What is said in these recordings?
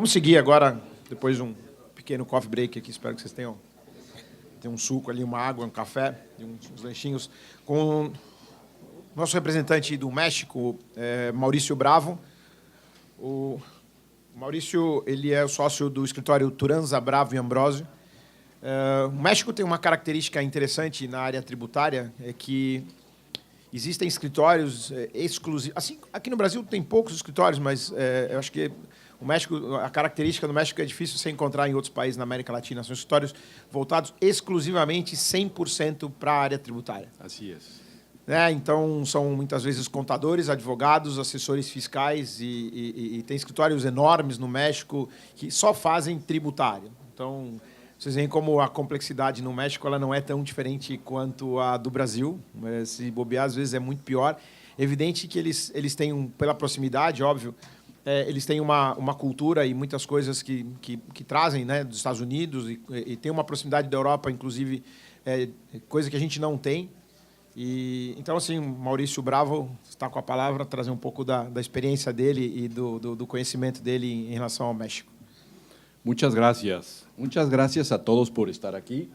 Vamos seguir agora, depois de um pequeno coffee break aqui, espero que vocês tenham um suco ali, uma água, um café e uns lanchinhos, com o nosso representante do México, Maurício Bravo. O Maurício, ele é o sócio do escritório Turanza, Bravo e Ambrosio. O México tem uma característica interessante na área tributária, é que existem escritórios exclusivos. Assim, aqui no Brasil tem poucos escritórios, mas eu acho que o México, a característica do México é difícil você encontrar em outros países na América Latina. São escritórios voltados exclusivamente 100% para a área tributária. Assim é. Então, são muitas vezes contadores, advogados, assessores fiscais e tem escritórios enormes no México que só fazem tributário. Então, vocês veem como a complexidade no México ela não é tão diferente quanto a do Brasil. Se bobear, às vezes é muito pior. Evidente que eles têm, pela proximidade, óbvio, eles têm uma cultura e muitas coisas que trazem, né, dos Estados Unidos e tem uma proximidade da Europa, inclusive, coisa que a gente não tem. Então, assim, Maurício Bravo está com a palavra, trazer um pouco da experiência dele e do conhecimento dele em relação ao México. Muchas gracias. Muchas gracias a todos por estar aquí.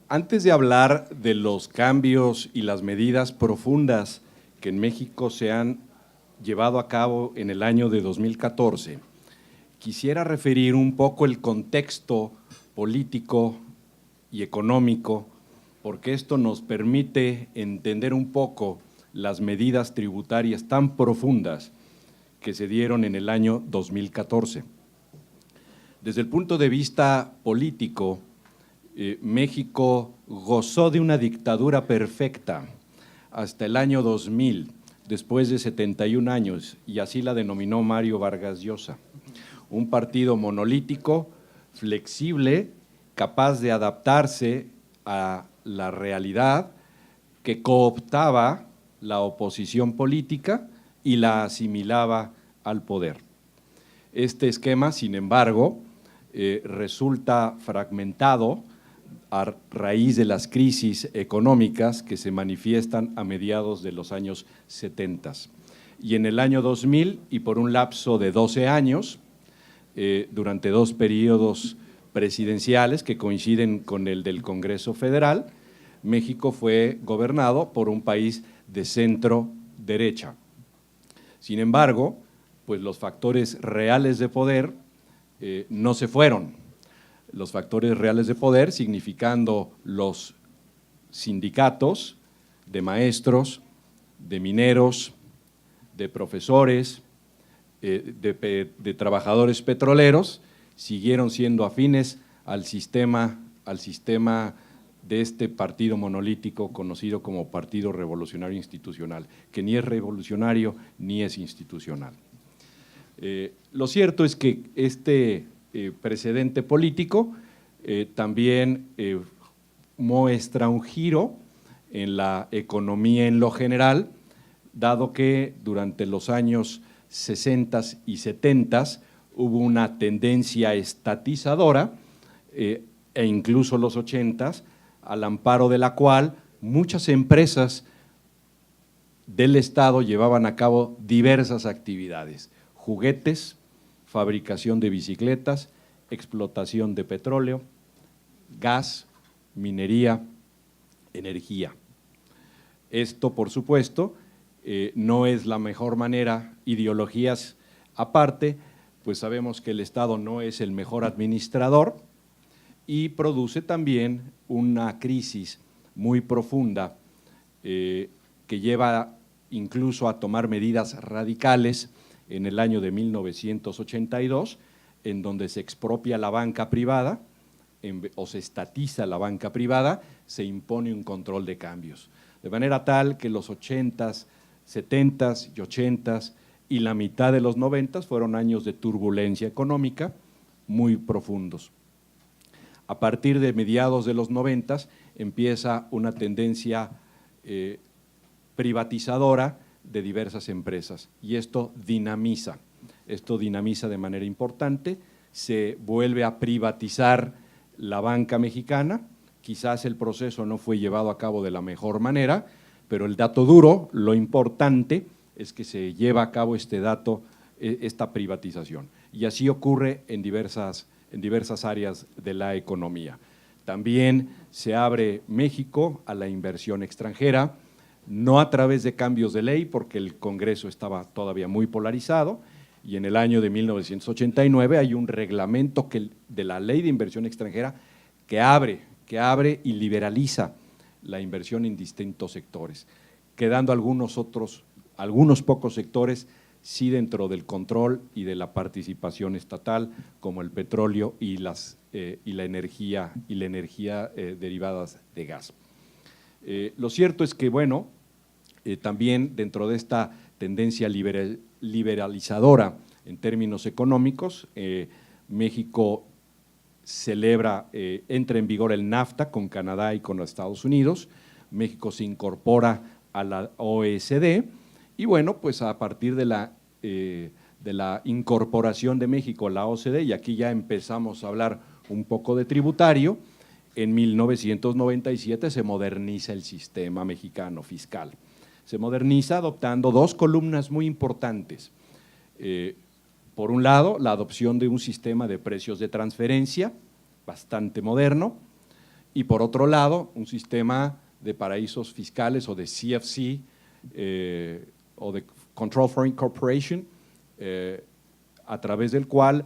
Antes de hablar de los cambios y las medidas profundas que en México se han llevado a cabo en el año de 2014, quisiera referir un poco el contexto político y económico, porque esto nos permite entender un poco las medidas tributarias tan profundas que se dieron en el año 2014. Desde el punto de vista político, México gozó de una dictadura perfecta hasta el año 2000, después de 71 años, y así la denominó Mario Vargas Llosa. Un partido monolítico, flexible, capaz de adaptarse a la realidad, que cooptaba la oposición política y la asimilaba al poder. Este esquema, sin embargo, resulta fragmentado a raíz de las crisis económicas que se manifiestan a mediados de los años 70. Y en el año 2000, y por un lapso de 12 años, durante dos periodos presidenciales que coinciden con el del Congreso Federal, México fue gobernado por un país de centro-derecha. Sin embargo, pues los factores reales de poder no se fueron. Los factores reales de poder significando los sindicatos de maestros, de mineros, de profesores, de trabajadores petroleros, siguieron siendo afines al sistema de este partido monolítico conocido como Partido Revolucionario Institucional, que ni es revolucionario ni es institucional. Lo cierto es que este precedente político también muestra un giro en la economía en lo general, dado que durante los años 60 y 70 hubo una tendencia estatizadora e incluso los 80, al amparo de la cual muchas empresas del Estado llevaban a cabo diversas actividades: juguetes, fabricación de bicicletas, explotación de petróleo, gas, minería, energía. Esto, por supuesto, no es la mejor manera, ideologías aparte, pues sabemos que el Estado no es el mejor administrador y produce también una crisis muy profunda que lleva incluso a tomar medidas radicales en el año de 1982, en donde se expropia la banca privada o se estatiza la banca privada, se impone un control de cambios. De manera tal que los 80s, 70s y 80s y la mitad de los 90s fueron años de turbulencia económica muy profundos. A partir de mediados de los 90s empieza una tendencia privatizadora de diversas empresas y esto dinamiza de manera importante, se vuelve a privatizar la banca mexicana. Quizás el proceso no fue llevado a cabo de la mejor manera, pero el dato duro, lo importante, es que se lleva a cabo este dato esta privatización. Y así ocurre en diversas áreas de la economía. También se abre México a la inversión extranjera, no a través de cambios de ley, porque el Congreso estaba todavía muy polarizado, y en el año de 1989 hay un reglamento de la Ley de Inversión Extranjera que abre y liberaliza la inversión en distintos sectores, quedando algunos pocos sectores sí dentro del control y de la participación estatal, como el petróleo y la energía derivadas de gas. Lo cierto es que, bueno, también dentro de esta tendencia liberalizadora en términos económicos, México entra en vigor el NAFTA con Canadá y con los Estados Unidos, México se incorpora a la OECD y bueno, pues a partir de la incorporación de México a la OCDE, y aquí ya empezamos a hablar un poco de tributario, en 1997 se moderniza el sistema mexicano fiscal. Se moderniza adoptando dos columnas muy importantes. Por un lado, la adopción de un sistema de precios de transferencia bastante moderno, y por otro lado, un sistema de paraísos fiscales o de CFC, o de Control Foreign Corporation, a través del cual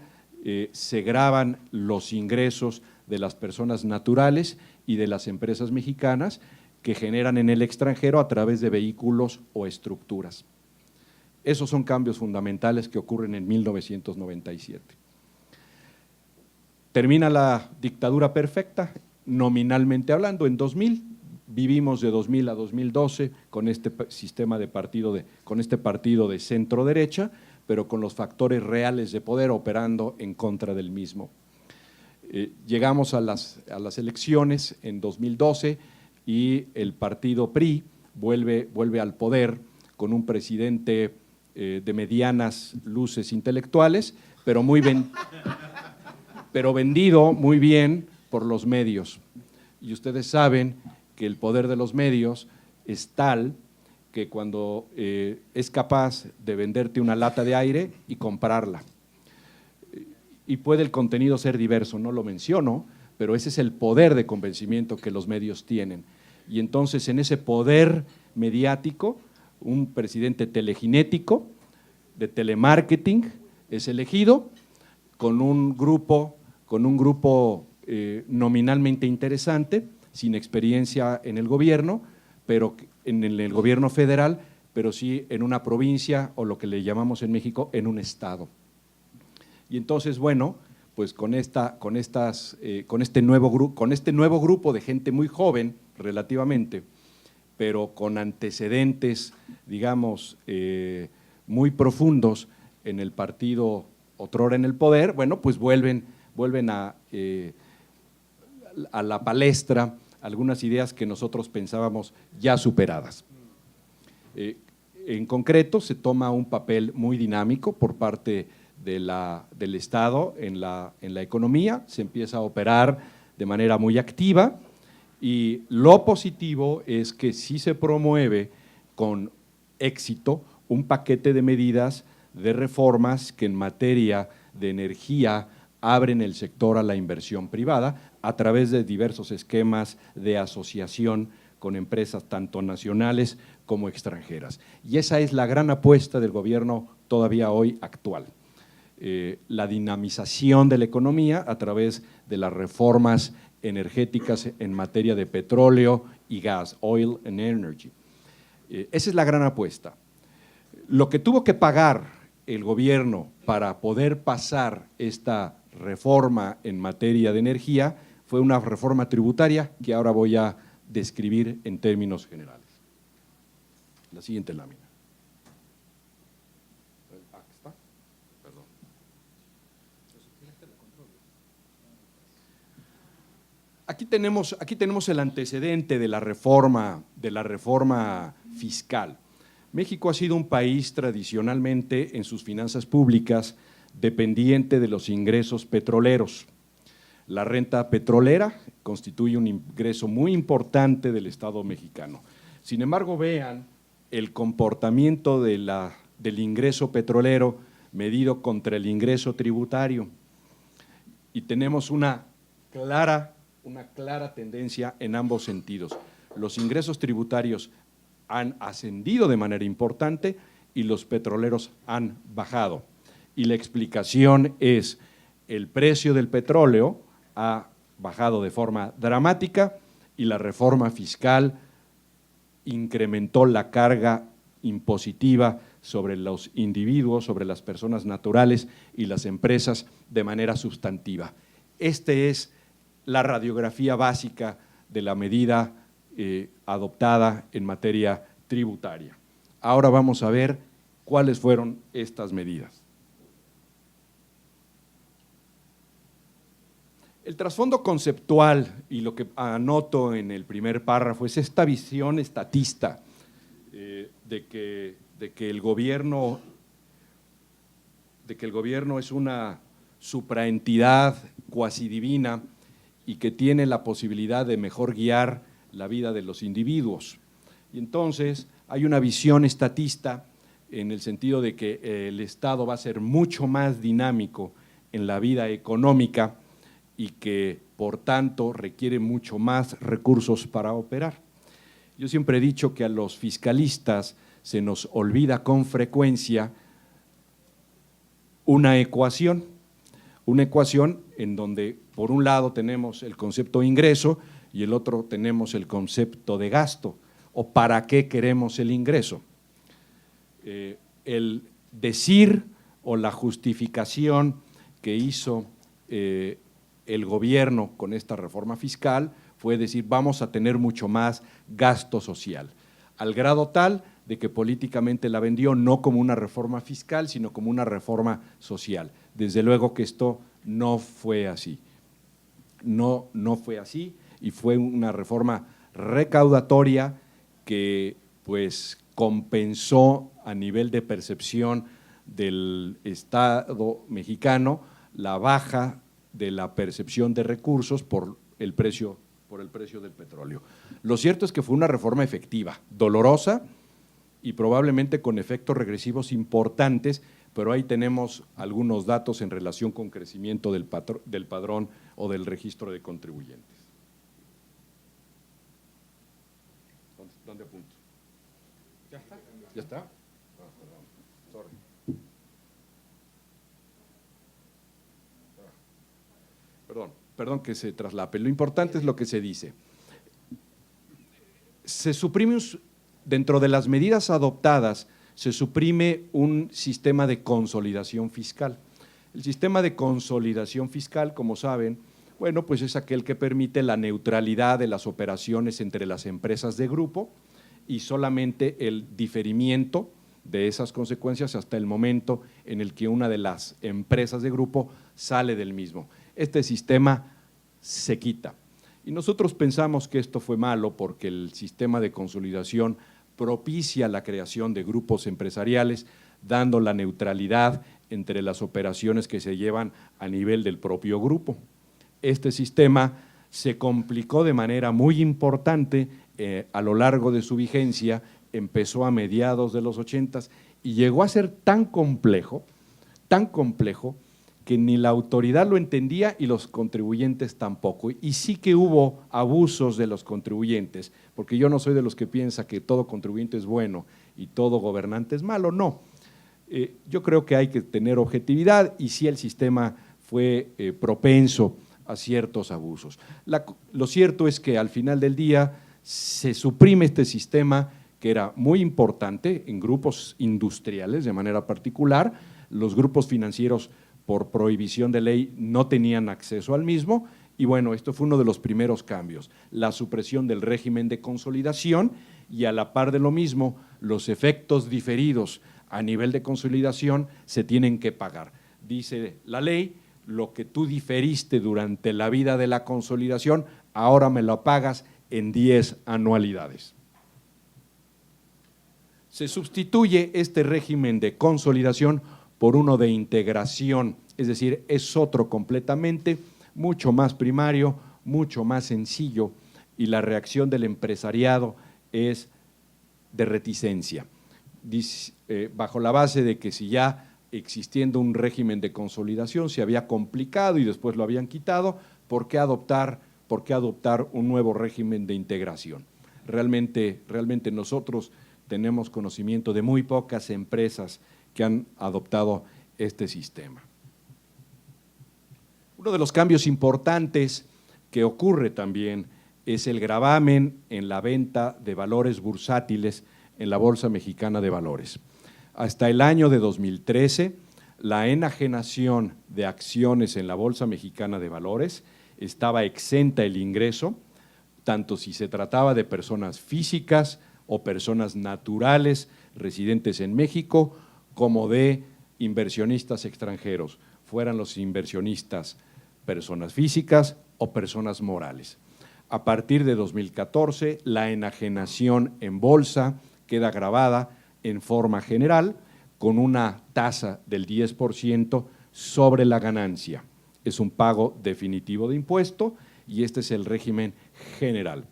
se gravan los ingresos de las personas naturales y de las empresas mexicanas que generan en el extranjero a través de vehículos o estructuras. Esos son cambios fundamentales que ocurren en 1997. Termina la dictadura perfecta, nominalmente hablando, en 2000. Vivimos de 2000 a 2012 con este sistema de con este partido de centro derecha, pero con los factores reales de poder operando en contra del mismo. Llegamos a las elecciones en 2012 y el partido PRI vuelve al poder con un presidente de medianas luces intelectuales, pero vendido muy bien por los medios. Y ustedes saben que el poder de los medios es tal que cuando es capaz de venderte una lata de aire y comprarla. Y puede el contenido ser diverso, no lo menciono, pero ese es el poder de convencimiento que los medios tienen. Y entonces en ese poder mediático, un presidente teleginético de telemarketing es elegido con un grupo nominalmente interesante, sin experiencia en el gobierno, pero en el gobierno federal, pero sí en una provincia o lo que le llamamos en México en un estado. Y entonces, bueno, pues con este nuevo grupo de gente muy joven relativamente, pero con antecedentes, digamos, muy profundos en el partido otrora en el poder, bueno, pues vuelven a la palestra algunas ideas que nosotros pensábamos ya superadas. En concreto, se toma un papel muy dinámico por parte del Estado en la economía, se empieza a operar de manera muy activa y lo positivo es que sí se promueve con éxito un paquete de medidas de reformas que en materia de energía abren el sector a la inversión privada a través de diversos esquemas de asociación con empresas tanto nacionales como extranjeras. Y esa es la gran apuesta del gobierno todavía hoy actual. La dinamización de la economía a través de las reformas energéticas en materia de petróleo y gas, oil and energy. Esa es la gran apuesta. Lo que tuvo que pagar el gobierno para poder pasar esta reforma en materia de energía fue una reforma tributaria que ahora voy a describir en términos generales. La siguiente lámina. Aquí está. Perdón. Aquí tenemos el antecedente de la reforma fiscal. México ha sido un país tradicionalmente en sus finanzas públicas dependiente de los ingresos petroleros. La renta petrolera constituye un ingreso muy importante del Estado mexicano. Sin embargo, vean el comportamiento del ingreso petrolero medido contra el ingreso tributario. Y tenemos una clara tendencia en ambos sentidos. Los ingresos tributarios han ascendido de manera importante y los petroleros han bajado. Y la explicación es: el precio del petróleo ha bajado de forma dramática y la reforma fiscal incrementó la carga impositiva sobre los individuos, sobre las personas naturales y las empresas de manera sustantiva. Esta es la radiografía básica de la medida adoptada en materia tributaria. Ahora vamos a ver cuáles fueron estas medidas. El trasfondo conceptual, y lo que anoto en el primer párrafo, es esta visión estatista de que el gobierno es una supraentidad cuasi divina y que tiene la posibilidad de mejor guiar la vida de los individuos. Y entonces hay una visión estatista en el sentido de que el Estado va a ser mucho más dinámico en la vida económica y que, por tanto, requiere mucho más recursos para operar. Yo siempre he dicho que a los fiscalistas se nos olvida con frecuencia una ecuación en donde, por un lado, tenemos el concepto de ingreso y el otro tenemos el concepto de gasto, o para qué queremos el ingreso. El decir o la justificación que hizo el gobierno con esta reforma fiscal fue decir: vamos a tener mucho más gasto social, al grado tal de que políticamente la vendió no como una reforma fiscal, sino como una reforma social. Desde luego que esto no fue así. No fue así, y fue una reforma recaudatoria que pues compensó a nivel de percepción del Estado mexicano la baja de la percepción de recursos por el precio del petróleo. Lo cierto es que fue una reforma efectiva, dolorosa y probablemente con efectos regresivos importantes, pero ahí tenemos algunos datos en relación con crecimiento del padrón o del registro de contribuyentes. ¿Dónde apunto? ¿Ya está? ¿Ya está? Perdón. Sorry. Perdón que se traslape. Lo importante es lo que se dice. Se suprime, dentro de las medidas adoptadas, se suprime un sistema de consolidación fiscal. El sistema de consolidación fiscal, como saben, bueno, pues es aquel que permite la neutralidad de las operaciones entre las empresas de grupo y solamente el diferimiento de esas consecuencias hasta el momento en el que una de las empresas de grupo sale del mismo. Este sistema se quita. Y nosotros pensamos que esto fue malo porque el sistema de consolidación propicia la creación de grupos empresariales, dando la neutralidad entre las operaciones que se llevan a nivel del propio grupo. Este sistema se complicó de manera muy importante a lo largo de su vigencia, empezó a mediados de los 80s y llegó a ser tan complejo, que ni la autoridad lo entendía y los contribuyentes tampoco. Y sí que hubo abusos de los contribuyentes, porque yo no soy de los que piensa que todo contribuyente es bueno y todo gobernante es malo, no. Yo creo que hay que tener objetividad y sí el sistema fue propenso a ciertos abusos. Lo cierto es que al final del día se suprime este sistema que era muy importante en grupos industriales de manera particular. Los grupos financieros, por prohibición de ley, no tenían acceso al mismo, y bueno, esto fue uno de los primeros cambios, la supresión del régimen de consolidación, y a la par de lo mismo, los efectos diferidos a nivel de consolidación se tienen que pagar. Dice la ley: lo que tú diferiste durante la vida de la consolidación, ahora me lo pagas en 10 anualidades. Se sustituye este régimen de consolidación por uno de integración, es decir, es otro completamente, mucho más primario, mucho más sencillo, y la reacción del empresariado es de reticencia, bajo la base de que si ya existiendo un régimen de consolidación, se había complicado y después lo habían quitado, ¿por qué adoptar un nuevo régimen de integración? Realmente nosotros tenemos conocimiento de muy pocas empresas que han adoptado este sistema. Uno de los cambios importantes que ocurre también es el gravamen en la venta de valores bursátiles en la Bolsa Mexicana de Valores. Hasta el año de 2013, la enajenación de acciones en la Bolsa Mexicana de Valores estaba exenta el ingreso, tanto si se trataba de personas físicas o personas naturales residentes en México, como de inversionistas extranjeros, fueran los inversionistas personas físicas o personas morales. A partir de 2014, la enajenación en bolsa queda gravada en forma general con una tasa del 10% sobre la ganancia. Es un pago definitivo de impuesto y este es el régimen general.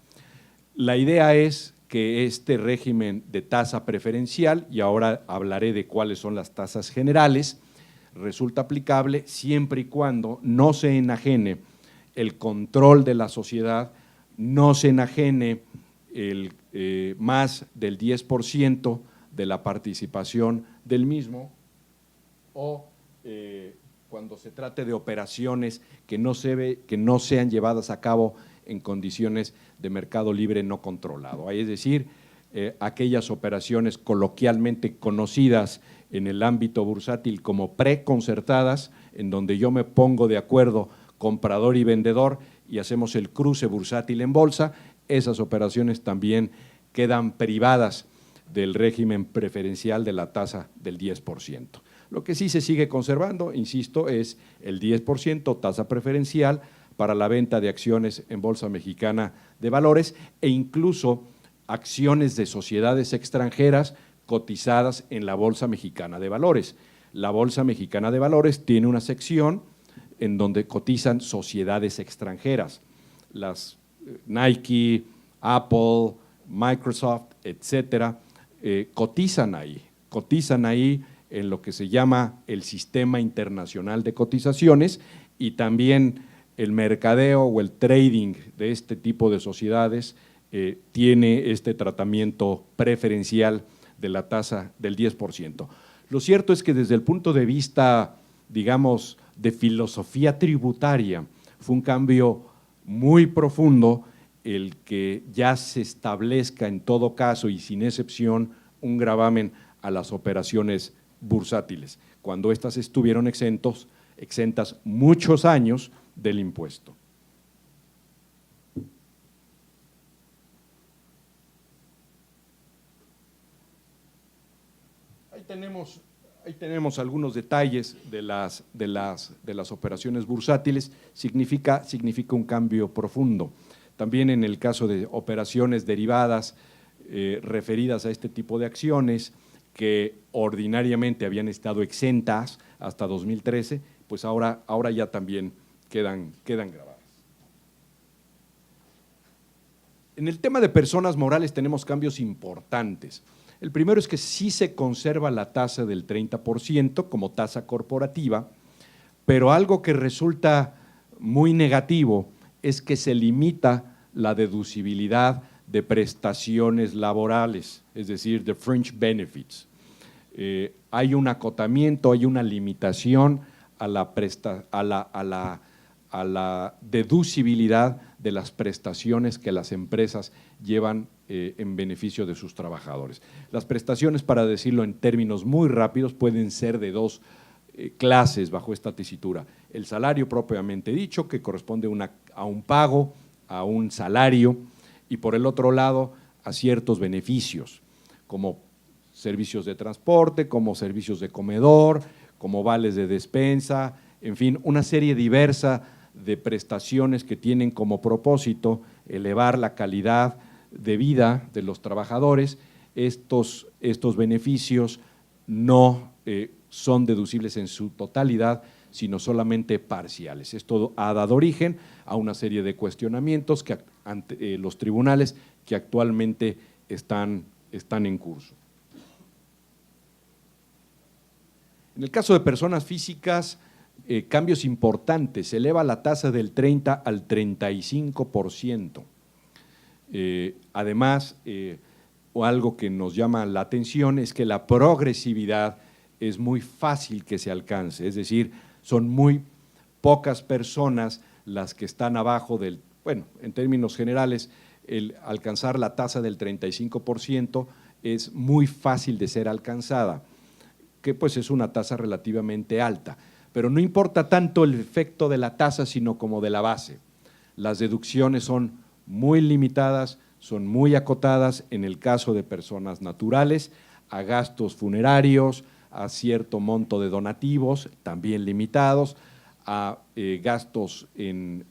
La idea es que este régimen de tasa preferencial, y ahora hablaré de cuáles son las tasas generales, resulta aplicable siempre y cuando no se enajene el control de la sociedad, no se enajene más del 10% de la participación del mismo, o cuando se trate de operaciones que no sean llevadas a cabo en condiciones de mercado libre no controlado. Es decir, aquellas operaciones coloquialmente conocidas en el ámbito bursátil como preconcertadas, en donde yo me pongo de acuerdo comprador y vendedor y hacemos el cruce bursátil en bolsa, esas operaciones también quedan privadas del régimen preferencial de la tasa del 10%. Lo que sí se sigue conservando, insisto, es el 10% tasa preferencial para la venta de acciones en Bolsa Mexicana de Valores e incluso acciones de sociedades extranjeras cotizadas en la Bolsa Mexicana de Valores. La Bolsa Mexicana de Valores tiene una sección en donde cotizan sociedades extranjeras, las Nike, Apple, Microsoft, etcétera, cotizan ahí en lo que se llama el Sistema Internacional de Cotizaciones, y también el mercadeo o el trading de este tipo de sociedades tiene este tratamiento preferencial de la tasa del 10%. Lo cierto es que desde el punto de vista, digamos, de filosofía tributaria, fue un cambio muy profundo el que ya se establezca en todo caso y sin excepción un gravamen a las operaciones bursátiles, cuando éstas estuvieron exentas muchos años del impuesto. Ahí tenemos algunos detalles de las operaciones bursátiles. Significa un cambio profundo. También en el caso de operaciones derivadas referidas a este tipo de acciones que ordinariamente habían estado exentas hasta 2013, pues ahora ya también quedan grabadas. En el tema de personas morales tenemos cambios importantes. El primero es que sí se conserva la tasa del 30% como tasa corporativa, pero algo que resulta muy negativo es que se limita la deducibilidad de prestaciones laborales, es decir, de fringe benefits. Hay un acotamiento, hay una limitación a la deducibilidad de las prestaciones que las empresas llevan en beneficio de sus trabajadores. Las prestaciones, para decirlo en términos muy rápidos, pueden ser de dos clases bajo esta tesitura. El salario propiamente dicho, que corresponde a un pago, a un salario, y por el otro lado a ciertos beneficios, como servicios de transporte, como servicios de comedor, como vales de despensa, en fin, una serie diversa de prestaciones que tienen como propósito elevar la calidad de vida de los trabajadores. Estos beneficios no son deducibles en su totalidad, sino solamente parciales. Esto ha dado origen a una serie de cuestionamientos que ante los tribunales que actualmente están en curso. En el caso de personas físicas, cambios importantes, se eleva la tasa del 30 al 35%. Además, algo que nos llama la atención es que la progresividad es muy fácil que se alcance, es decir, son muy pocas personas las que están abajo del, bueno, en términos generales, el alcanzar la tasa del 35% es muy fácil de ser alcanzada, que pues es una tasa relativamente alta, pero no importa tanto el efecto de la tasa, sino como de la base. Las deducciones son muy limitadas, son muy acotadas en el caso de personas naturales, a gastos funerarios, a cierto monto de donativos, también limitados, a gastos en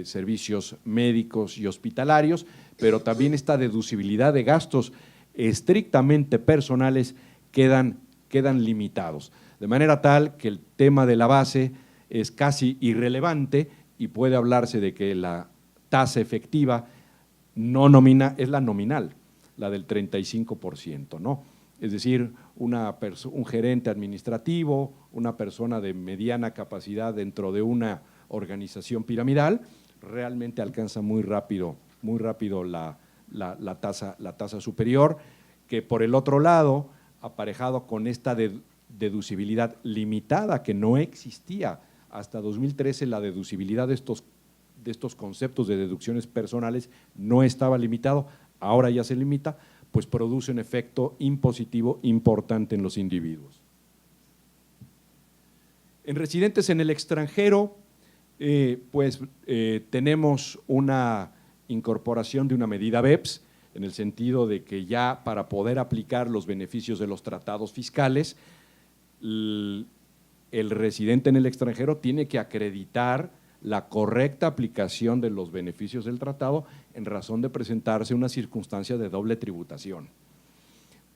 servicios médicos y hospitalarios, pero también esta deducibilidad de gastos estrictamente personales quedan limitados, de manera tal que el tema de la base es casi irrelevante y puede hablarse de que la tasa efectiva no nomina, es la nominal, la del 35%, ¿no? Es decir, un gerente administrativo, una persona de mediana capacidad dentro de una organización piramidal, realmente alcanza muy rápido la tasa superior, que por el otro lado, aparejado con esta deducibilidad limitada que no existía hasta 2013, la deducibilidad de estos conceptos de deducciones personales no estaba limitado, ahora ya se limita, pues produce un efecto impositivo importante en los individuos. En residentes en el extranjero, tenemos una incorporación de una medida BEPS, en el sentido de que ya para poder aplicar los beneficios de los tratados fiscales, el residente en el extranjero tiene que acreditar la correcta aplicación de los beneficios del tratado en razón de presentarse una circunstancia de doble tributación.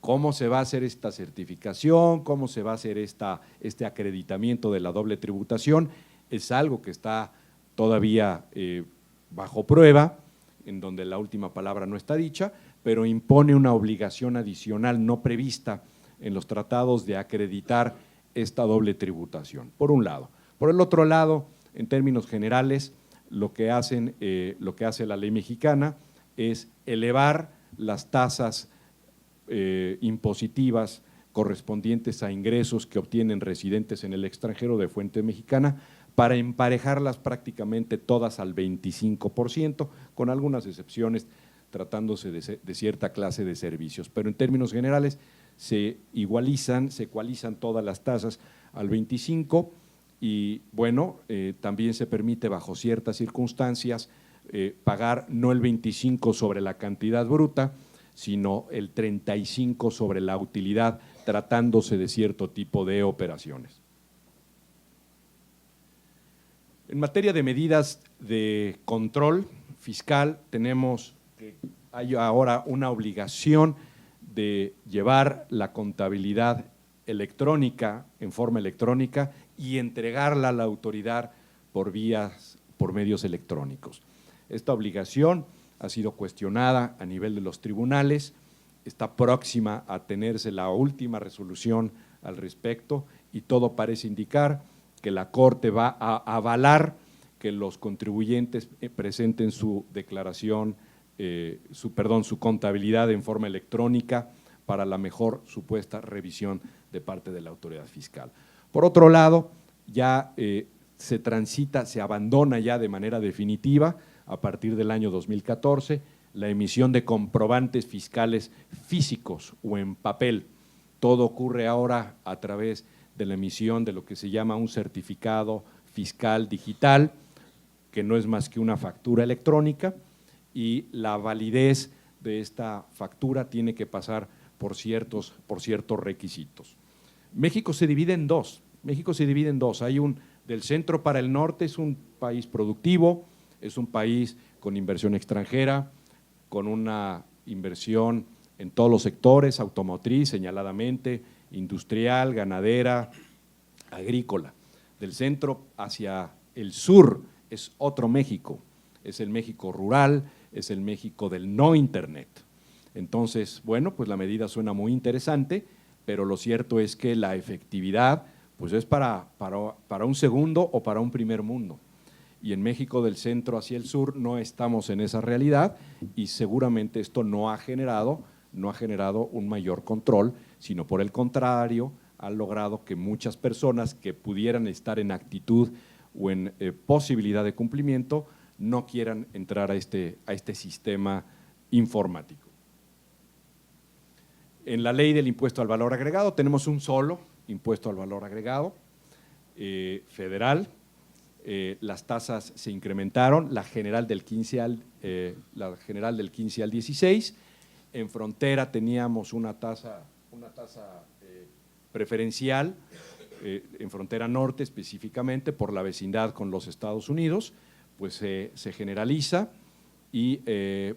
¿Cómo se va a hacer esta certificación? ¿Cómo se va a hacer este acreditamiento de la doble tributación? Es algo que está todavía bajo prueba, en donde la última palabra no está dicha, pero impone una obligación adicional no prevista en los tratados de acreditar esta doble tributación, por un lado. Por el otro lado, en términos generales, lo que hace la ley mexicana es elevar las tasas impositivas correspondientes a ingresos que obtienen residentes en el extranjero de fuente mexicana para emparejarlas prácticamente todas al 25%, con algunas excepciones tratándose de cierta clase de servicios. Pero en términos generales se ecualizan todas las tasas al 25%, y bueno, también se permite bajo ciertas circunstancias pagar no el 25% sobre la cantidad bruta, sino el 35% sobre la utilidad, tratándose de cierto tipo de operaciones. En materia de medidas de control fiscal, tenemos que hay ahora una obligación de llevar la contabilidad electrónica, en forma electrónica, y entregarla a la autoridad por medios electrónicos. Esta obligación ha sido cuestionada a nivel de los tribunales, está próxima a tenerse la última resolución al respecto y todo parece indicar que la Corte va a avalar que los contribuyentes presenten su declaración, su contabilidad en forma electrónica para la mejor supuesta revisión de parte de la autoridad fiscal. Por otro lado, ya se abandona ya de manera definitiva, a partir del año 2014, la emisión de comprobantes fiscales físicos o en papel. Todo ocurre ahora a través de la emisión de lo que se llama un certificado fiscal digital, que no es más que una factura electrónica, y la validez de esta factura tiene que pasar por ciertos requisitos. México se divide en dos. Hay del centro para el norte, es un país productivo, es un país con inversión extranjera, con una inversión en todos los sectores, automotriz señaladamente, industrial, ganadera, agrícola. Del centro hacia el sur es otro México, es el México rural, es el México del no internet. Entonces, bueno, pues la medida suena muy interesante, pero lo cierto es que la efectividad pues es para un segundo o para un primer mundo. Y en México del centro hacia el sur no estamos en esa realidad y seguramente esto no ha generado un mayor control, sino por el contrario, ha logrado que muchas personas que pudieran estar en actitud o en posibilidad de cumplimiento no quieran entrar a este sistema informático. En la ley del impuesto al valor agregado tenemos un solo impuesto al valor agregado federal. Las tasas se incrementaron, la general del 15 al 16. En frontera teníamos una tasa preferencial, en frontera norte específicamente, por la vecindad con los Estados Unidos, pues se generaliza y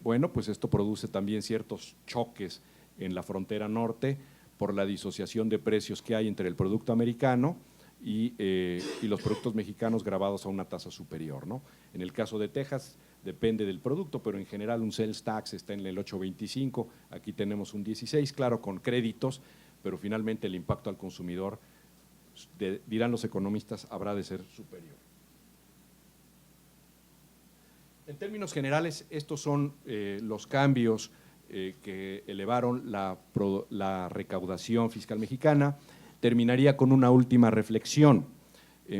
bueno, pues esto produce también ciertos choques en la frontera norte por la disociación de precios que hay entre el producto americano y los productos mexicanos grabados a una tasa superior, ¿no? En el caso de Texas depende del producto, pero en general un sales tax está en el 8.25, aquí tenemos un 16, claro, con créditos, pero finalmente el impacto al consumidor, dirán los economistas, habrá de ser superior. En términos generales, estos son los cambios que elevaron la recaudación fiscal mexicana. Terminaría con una última reflexión.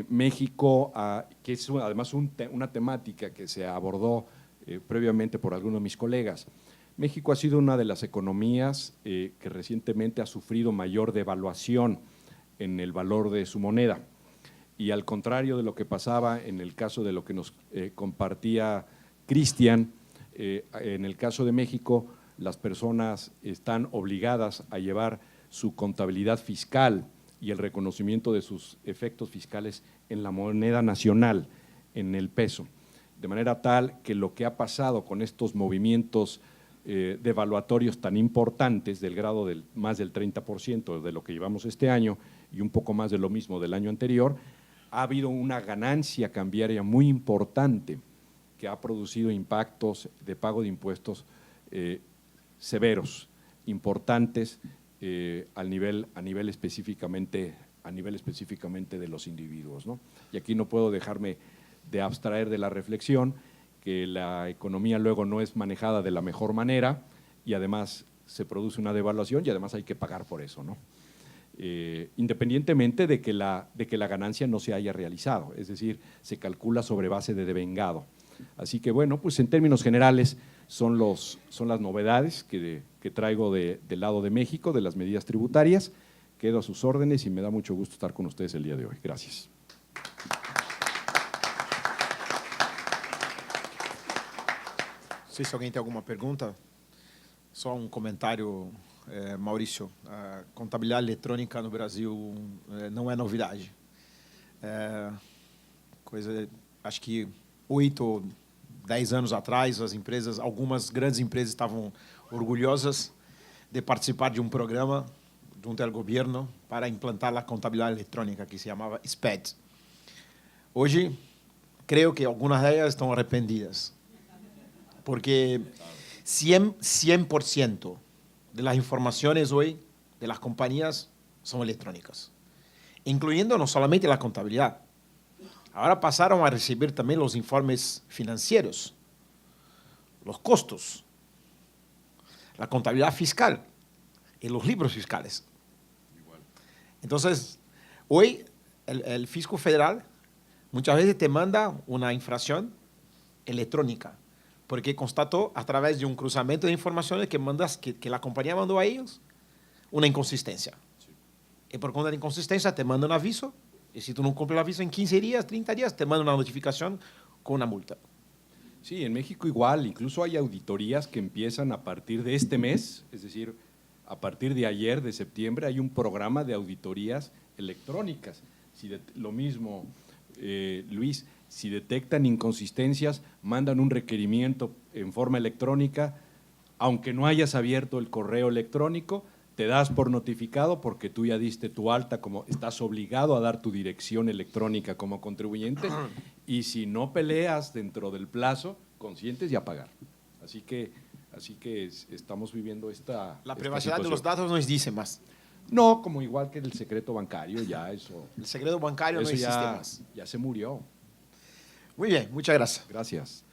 México, que es además una temática que se abordó previamente por algunos de mis colegas, México ha sido una de las economías que recientemente ha sufrido mayor devaluación en el valor de su moneda. Y al contrario de lo que pasaba en el caso de lo que nos compartía Cristian, en el caso de México, las personas están obligadas a llevar su contabilidad fiscal y el reconocimiento de sus efectos fiscales en la moneda nacional, en el peso. De manera tal que lo que ha pasado con estos movimientos devaluatorios tan importantes, del grado del más del 30% de lo que llevamos este año y un poco más de lo mismo del año anterior, ha habido una ganancia cambiaria muy importante que ha producido impactos de pago de impuestos severos, importantes, a nivel específicamente de los individuos, ¿no? Y aquí no puedo dejarme de abstraer de la reflexión que la economía luego no es manejada de la mejor manera y además se produce una devaluación y además hay que pagar por eso, ¿no? Independientemente de que la ganancia no se haya realizado, es decir, se calcula sobre base de devengado. Así que bueno, pues en términos generales son las novedades que traigo del lado de México, de las medidas tributarias. Quedo a sus órdenes y me da mucho gusto estar con ustedes el día de hoy. Gracias. Não sei se alguém tem alguma pergunta. Só um comentário, Maurício. A contabilidade eletrônica no Brasil não é novidade. Acho que 8 ou 10 anos atrás, algumas grandes empresas estavam orgulhosas de participar de um programa junto ao governo para implantar a contabilidade eletrônica, que se chamava SPED. Hoje, creio que algumas delas estão arrependidas, porque 100% de las informaciones hoy de las compañías son electrónicas, incluyendo no solamente la contabilidad. Ahora pasaron a recibir también los informes financieros, los costos, la contabilidad fiscal y los libros fiscales. Entonces, hoy el fisco federal muchas veces te manda una infracción electrónica, porque constató a través de un cruzamiento de informaciones que la compañía mandó a ellos una inconsistencia. Sí. Y por cuenta de la inconsistencia te manda un aviso, y si tú no cumples el aviso en 15 días, 30 días, te manda una notificación con una multa. Sí, en México igual, incluso hay auditorías que empiezan a partir de este mes, es decir, a partir de ayer, de septiembre, hay un programa de auditorías electrónicas. Lo mismo, Luis, si detectan inconsistencias, mandan un requerimiento en forma electrónica, aunque no hayas abierto el correo electrónico, te das por notificado porque tú ya diste tu alta, como estás obligado a dar tu dirección electrónica como contribuyente, y si no peleas dentro del plazo, consientes y a pagar. Así que estamos viviendo esta La privacidad situación. de los datos nos dice más. No, como igual que el secreto bancario, ya eso. El secreto bancario no Eso existe ya, más. ya se murió. Muy bien, muchas gracias. Gracias.